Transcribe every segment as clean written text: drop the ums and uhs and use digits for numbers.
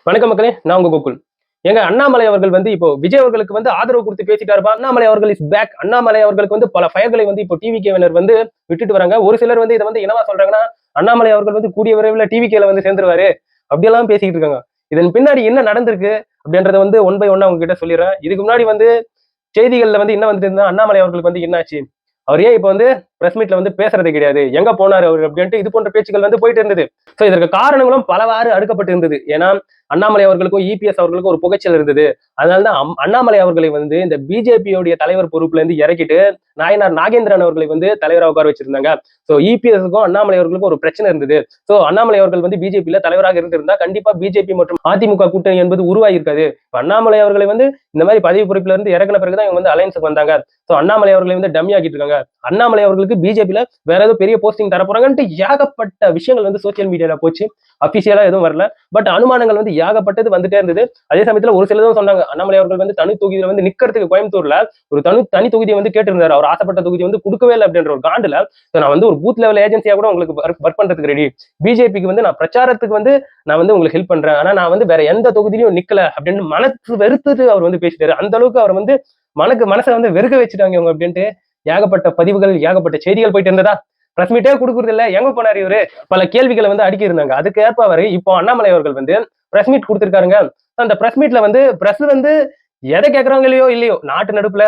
வணக்கம் மக்களே, நான் உங்க கோகுல். எங்க அண்ணாமலை அவர்கள் வந்து இப்போ விஜய் அவர்களுக்கு வந்து ஆதரவு கொடுத்து பேசிட்டாருப்பா. அண்ணாமலை அவர்கள் இஸ் பேக். அண்ணாமலை அவர்களுக்கு வந்து பல ஃபயர்களை வந்து இப்போ டிவிகேவினர் வந்து விட்டுட்டு வராங்க. ஒரு சிலர் வந்து இதை வந்து என்னவா சொல்றாங்கன்னா, அண்ணாமலை அவர்கள் வந்து கூடிய விரைவில் டிவிகேல வந்து சேர்ந்துருவாரு அப்படியெல்லாம் பேசிக்கிட்டு இருக்காங்க. இதன் பின்னாடி என்ன நடந்திருக்கு அப்படின்றத வந்து ஒன் பை ஒன்னா உங்ககிட்ட சொல்லிடுறேன். இதுக்கு முன்னாடி வந்து செய்திகள்ல வந்து என்ன வந்துட்டு இருந்தா, அண்ணாமலை அவர்களுக்கு வந்து என்ன ஆச்சு, அவர் ஏன் இப்ப வந்து பிரஸ் மீட்ல வந்து பேசுறது கிடையாது, எங்க போனாரு அவர் அப்படின்ட்டு இது போன்ற பேச்சுக்கள் வந்து போயிட்டு இருந்தது. சோ இதற்கு காரணங்களும் பலவாறு அடுக்கப்பட்டு இருந்தது. ஏன்னா அண்ணாமலை அவர்களுக்கும் இபிஎஸ் அவர்களுக்கும் ஒரு புகைச்சல் இருந்தது. அதனாலதான் அண்ணாமலை அவர்களை வந்து இந்த பிஜேபியோடைய தலைவர் பொறுப்புல இருந்து இறக்கிட்டு நாயனார் நாகேந்திரன் அவர்களை வந்து தலைவராக உட்கார வச்சிருந்தாங்க. சோ இபிஎஸ்க்கும் அண்ணாமலை அவர்களுக்கும் ஒரு பிரச்சனை இருந்தது. சோ அண்ணாமலை அவர்கள் வந்து பிஜேபியில தலைவராக இருந்திருந்தா கண்டிப்பா பிஜேபி மற்றும் அதிமுக கூட்டணி என்பது உருவாகிருக்காது. அண்ணாமலை அவர்களை வந்து இந்த மாதிரி பதவி பொறுப்புல இருந்து இறக்கின பிறகுதான் இவங்க வந்து அலையன்ஸுக்கு வந்தாங்க. சோ அண்ணாமலை அவர்களை வந்து டம்மி ஆக்கிட்டு இருக்காங்க. அண்ணாமலை அவர்களுக்கு பிஜேபியில வேற ஏதோ பெரிய போஸ்டிங் தர போறாங்கன்ட்டு ஏகப்பட்ட விஷயங்கள் வந்து சோசியல் மீடியால போச்சு. அபிஷியலா எதுவும் வரல. பட் அனுமானங்கள் வந்து ஏகப்பட்டது வந்துட்டே இருந்தது. அதே சமயத்துல ஒரு சிலதும் சொன்னாங்க, அண்ணாமலை அவர்கள் வந்து தனி தொகுதியில வந்து நிக்கிறதுக்கு கோயம்புத்தூர்ல ஒரு தனி தொகுதியை வந்து கேட்டிருந்தாரு. அவர் ஆசைப்பட்ட தொகுதி வந்து கொடுக்கவே இல்லை அப்படின்ற ஒரு காண்டுல நான் வந்து ஒரு பூத் லெவல் ஏஜென்சியா கூட உங்களுக்கு ஒர்க் பண்றதுக்கு ரெடி. பிஜேபிக்கு வந்து நான் பிரச்சாரத்துக்கு வந்து நான் வந்து உங்களுக்கு ஹெல்ப் பண்றேன். ஆனா நான் வந்து வேற எந்த தொகுதியிலும் நிக்கல அப்படின்னு மனசு வெறுத்துட்டு அவர் வந்து பேசிட்டாரு. அந்த அளவுக்கு அவர் வந்து மனசை வந்து வெறுக்க வச்சுட்டாங்க இவங்க அப்படின்ட்டு ஏகப்பட்ட பதிவுகள், ஏகப்பட்ட செய்திகள் போயிட்டு இருந்ததா. பிரஸ் மீட்டே கொடுக்குறது இல்ல, எங்க போனாரு இவரு, பல கேள்விகளை வந்து அடுக்கி இருந்தாங்க. அதுக்கு ஏற்ப அவரு இப்போ அண்ணாமலை அவர்கள் வந்து பிரஸ் மீட் கொடுத்திருக்காருங்க. அந்த பிரஸ் மீட்ல வந்து பிரஸ் வந்து எதை கேட்கறாங்க இல்லையோ நாட்டு நடுப்புல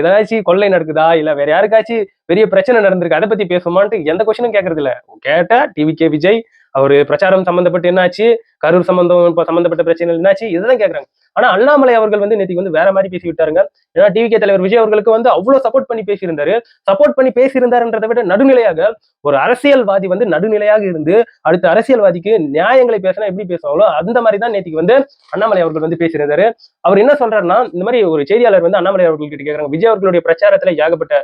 ஏதாச்சும் கொள்ளை நடக்குதா இல்ல வேற யாருக்காச்சும் பெரிய பிரச்சனை நடந்திருக்கு அதை பத்தி பேசுமான்ட்டு எந்த கொஸ்டினும் கேட்கறது இல்ல. கேட்டா டிவிகே விஜய் அவரு பிரச்சாரம் சம்பந்தப்பட்டு என்னாச்சு, கரூர் சம்பந்தப்பட்ட பிரச்சனைகள் என்னாச்சு, இதுதான் கேட்கறாங்க. ஆனா அண்ணாமலை அவர்கள் வந்து நேற்றுக்கு வந்து வேற மாதிரி பேசி விட்டாருங்க. ஏன்னா டிவிகே தலைவர் விஜய் அவர்களுக்கு வந்து அவ்வளவு சப்போர்ட் பண்ணி பேசியிருந்தாருன்றதை விட நடுநிலையாக ஒரு அரசியல்வாதி வந்து நடுநிலையாக இருந்து அடுத்த அரசியல்வாதிக்கு நியாயங்களை பேசினா எப்படி பேசுவாங்களோ அந்த மாதிரி தான் நேற்றுக்கு வந்து அண்ணாமலை அவர்கள் வந்து பேசியிருந்தாரு. அவர் என்ன சொல்றாருன்னா, இந்த மாதிரி ஒரு செய்தியாளர் வந்து அண்ணாமலை அவர்கள் கிட்ட கேட்கறாங்க, விஜய் அவர்களுடைய பிரச்சாரத்துல ஏகப்பட்ட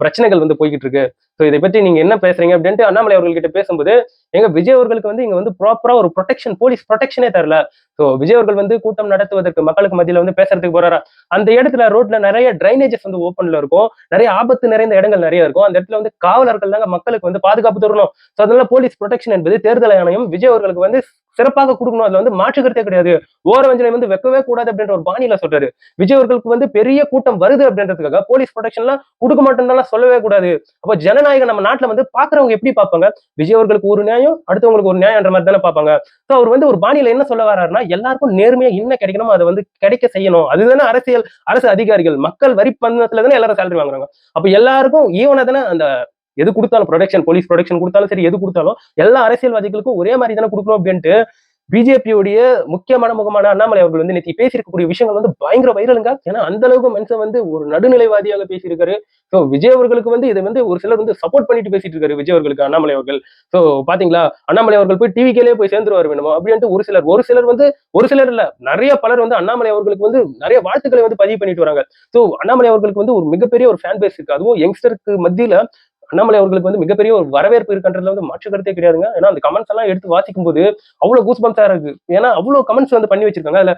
பிரச்சனைகள் வந்து போய்கிட்டு இருக்கு. ஸோ இதை பத்தி நீங்க என்ன பேசுறீங்க அப்படின்ட்டு அண்ணாமலை அவர்கிட்ட பேசும்போது, எங்க விஜய் அவர்களுக்கு வந்து இங்க வந்து ப்ராப்பரா ஒரு ப்ரொடெக்ஷன், போலீஸ் ப்ரொடெக்ஷனே தரல. ஸோ விஜய் அவர்கள் வந்து கூட்டம் நடத்துவதற்கு மக்களுக்கு மத்தியில வந்து பேசுறதுக்கு போறாரா, அந்த இடத்துல ரோட்ல நிறைய டிரைனேஜஸ் வந்து ஓப்பன்ல இருக்கும், நிறைய ஆபத்து நிறைந்த இடங்கள் நிறைய இருக்கும். அந்த இடத்துல வந்து காவலர்கள் தாங்க மக்களுக்கு வந்து பாதுகாப்பு தரணும். ஸோ அதனால போலீஸ் ப்ரொடெக்ஷன் என்பது தேர்தல் ஆணையம் விஜய் அவர்களுக்கு வந்து சிறப்பாக கொடுக்கணும். அதுல வந்து மாற்றுக்கிறதே கிடையாது. ஓரவஞ்சனை வந்து வைக்கவே கூடாது அப்படின்ற ஒரு பாணியில சொல்றாரு. விஜய் அவர்களுக்கு வந்து பெரிய கூட்டம் வருது அப்படின்றதுக்காக போலீஸ் ப்ரொடெக்ஷன் எல்லாம் கொடுக்க மாட்டோம்னால சொல்லவே கூடாது. அப்ப ஜனநாயகம் நம்ம நாட்டுல வந்து பாக்குறவங்க எப்படி பார்ப்பாங்க, விஜய் அவர்களுக்கு ஒரு நியாயம் அடுத்தவங்களுக்கு ஒரு நியாயம்ன்ற மாதிரி தானே பார்ப்பாங்க. சோ அவர் வந்து ஒரு பாணியில என்ன சொல்ல வர்றாருன்னா, எல்லாருக்கும் நேர்மையா என்ன கிடைக்கணுமோ அதை வந்து கிடைக்க செய்யணும். அதுதானே அரசியல், அரசு அதிகாரிகள் மக்கள் வரி பணத்துல தானே எல்லாரும் சேலரி வாங்குறாங்க. அப்ப எல்லாருக்கும் ஈவனா தானே அந்த எது கொடுத்தாலும் ப்ரொடெக்ஷன், போலீஸ் ப்ரொடெக்ஷன் கொடுத்தாலும் சரி, எது கொடுத்தாலும் எல்லா அரசியல்வாதிகளுக்கும் ஒரே மாதிரி தானே கொடுக்கணும் அப்படின்ட்டு பிஜேபியோடைய முக்கியமான முகமான அண்ணாமலை அவர்கள் வந்து நேற்று பேசியிருக்கக்கூடிய விஷயங்கள் வந்து பயங்கர வைரலுங்க. ஏன்னா அந்த அளவுக்கு மனுஷன் வந்து ஒரு நடுநிலைவாதியாக பேசியிருக்காரு. ஸோ விஜய் அவர்களுக்கு வந்து இதை வந்து ஒரு சிலர் வந்து சப்போர்ட் பண்ணிட்டு பேசிட்டு இருக்காரு விஜய் அவர்களுக்கு அண்ணாமலை அவர்கள். ஸோ பாத்தீங்களா, அண்ணாமலை அவர்கள் போய் டிவிக்கே போய் சேர்ந்துருவார் வேணுமோ அப்படின்ட்டு ஒரு சிலர் வந்து ஒரு சிலர் இல்ல நிறைய பலர் வந்து அண்ணாமலை அவர்களுக்கு வந்து நிறைய வாழ்த்துக்களை வந்து பதிவு பண்ணிட்டு வராங்க. ஸோ அண்ணாமலை அவர்களுக்கு வந்து ஒரு மிகப்பெரிய ஒரு ஃபேன் பேஸ் இருக்கு. அதுவும் யங்ஸ்டருக்கு மத்தியில அண்ணாமலை அவர்களுக்கு வந்து மிகப்பெரிய ஒரு வரவேற்பு இருக்குன்றதுல வந்து மாற்று கருத்தே கிடையாதுங்க. ஏன்னா அந்த கமெண்ட்ஸ் எல்லாம் எடுத்து வாசிக்கும் போது அவ்வளவு கூஸ்பம்ஸா இருக்கு. ஏன்னா அவ்வளவு கமெண்ட்ஸ் வந்து பண்ணி வச்சிருக்காங்க. அதுல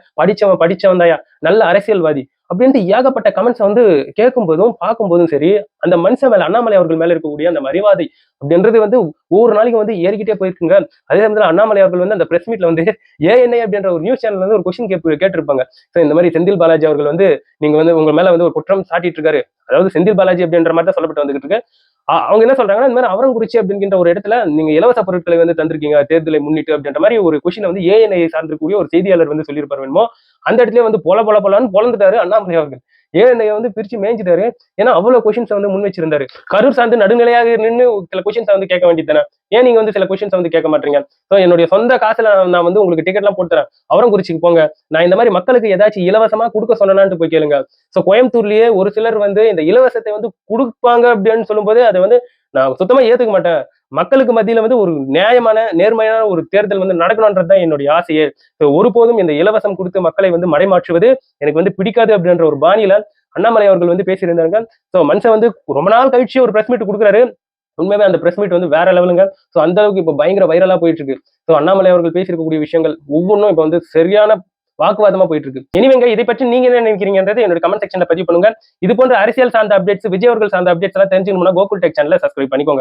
படிச்சவன் தாயா, நல்ல அரசியல்வாதி அப்படின்ட்டு ஏகப்பட்ட கமெண்ட்ஸ் வந்து கேட்கும் போதும் பார்க்கும் போதும் சரி, அந்த மனுஷன் மேல அண்ணாமலை அவர்கள் மேல இருக்கக்கூடிய அந்த மரியாதை அப்படின்றது வந்து ஒவ்வொரு நாளைக்கு வந்து ஏறிக்கிட்டே போயிருக்குங்க. அதே சமயத்துல அண்ணாமலை அவர்கள் வந்து அந்த பிரஸ் மீட்ல வந்து ஏஎன்ஐ அப்படின்ற ஒரு நியூஸ் சேனல் வந்து ஒரு கொஸ்டின் கேட்டிருப்பாங்க. இந்த மாதிரி செந்தில் பாலாஜி அவர்கள் வந்து நீங்க வந்து உங்க மேல வந்து ஒரு குற்றம் சாட்டிட்டு இருக்காரு, அதாவது செந்தில் பாலாஜி அப்படின்ற மாதிரி தான் சொல்லப்பட்டு வந்துகிட்டு இருக்கு. அவங்க என்ன சொல்றாங்கன்னா, இந்த மாதிரி அவரங்குறிச்சி அப்படிங்கிற ஒரு இடத்துல நீங்க இலவச பொருட்களை வந்து தந்திருக்கீங்க தேர்தலை முன்னிட்டு அப்படின்ற மாதிரி ஒரு கொஸ்டின் வந்து ஏஎன்ஐ சார்ந்திருக்கக்கூடிய ஒரு செய்தியாளர் வந்து சொல்லியிருப்பார் வேணுமோ. அந்த இடத்துல வந்து பொலன்னு பொலந்துட்டாரு அண்ணாமலை அவர்கள். ஏஎன்ஐ வந்து பிரிச்சு மேய்ஞ்சிட்டாரு. ஏன்னா அவ்வளவு கொஸ்டின்ஸ் வந்து முன் வச்சிருந்தாரு. கரூர் சார்ந்து நடுநிலையாக நின்று சில கொஸ்டின்ஸ் வந்து கேட்க வேண்டியதானே, ஏன் நீங்க வந்து சில கொஸ்டின்ஸ் வந்து கேட்க மாட்டீங்க? ஸோ என்னுடைய சொந்த காசுல நான் வந்து உங்களுக்கு டிக்கெட் எல்லாம் போட்டு தரேன், அவரங்குறிச்சிக்கு போங்க, நான் இந்த மாதிரி மக்களுக்கு ஏதாச்சும் இலவசமா கொடுக்க சொன்னான்ட்டு போய் கேளுங்க. ஸோ கோயம்புத்தூர்லயே ஒரு சிலர் வந்து இந்த இலவசத்தை வந்து கொடுப்பாங்க அப்படின்னு சொல்லும்போது அதை வந்து நான் சுத்தமா ஏத்துக்க மாட்டேன். மக்களுக்கு மத்தியில வந்து ஒரு நியாயமான நேர்மையான ஒரு தேர்தல் வந்து நடக்கணும்ன்றதுதான் என்னுடைய ஆசையே. ஒருபோதும் இந்த இலவசம் கொடுத்து மக்களை வந்து மடைமாற்றுவது எனக்கு வந்து பிடிக்காது அப்படின்ற ஒரு பாணியில அண்ணாமலை அவர்கள் வந்து பேசியிருந்தாங்க. சோ மனுஷன் வந்து ரொம்ப நாள் கழிச்சு ஒரு பிரஸ் மீட் கொடுக்குறாரு. உண்மையாவே அந்த பிரஸ் மீட் வந்து வேற லெவலுங்க. சோ அந்த அளவுக்கு இப்ப பயங்கர வைரலா போயிட்டு இருக்கு. சோ அண்ணாமலை அவர்கள் பேசியிருக்கக்கூடிய விஷயங்கள் ஒவ்வொன்றும் இப்ப வந்து சரியான வாக்குவாதமா போயிட்டு இருக்கு. இனிமேங்க இதை பற்றி நீங்க என்ன நினைக்கிறீங்கன்றது என்னோட கமெண்ட் செக்ஷன்ல பதிவு பண்ணுங்க. இது போன்ற அரசியல் சார்ந்த அப்டேட்ஸ், விஜய் அவர்கள் சார்ந்த அப்டேட்ஸ் எல்லாம் தெரிஞ்சுக்கணும்னா கோகுல் டெக் சேனலை சப்ஸ்கிரைப் பண்ணிக்கோங்க.